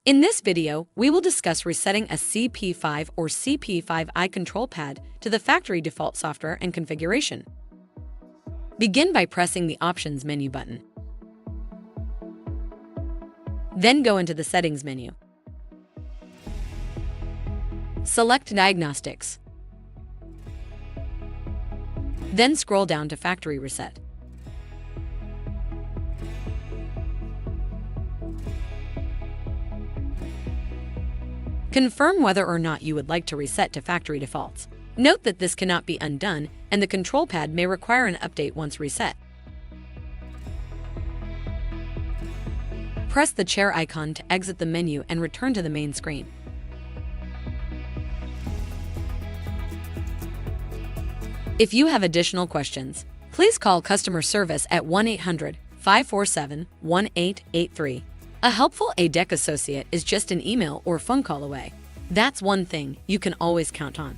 In this video, we will discuss resetting a CP5 or CP5i control pad to the factory default software and configuration. Begin by pressing the Options menu button. Then go into the Settings menu. Select Diagnostics. Then scroll down to Factory Reset. Confirm whether or not you would like to reset to factory defaults. Note that this cannot be undone, and the control pad may require an update once reset. Press the chair icon to exit the menu and return to the main screen. If you have additional questions, please call customer service at 1-800-547-1883. A helpful A-dec associate is just an email or phone call away. That's one thing you can always count on.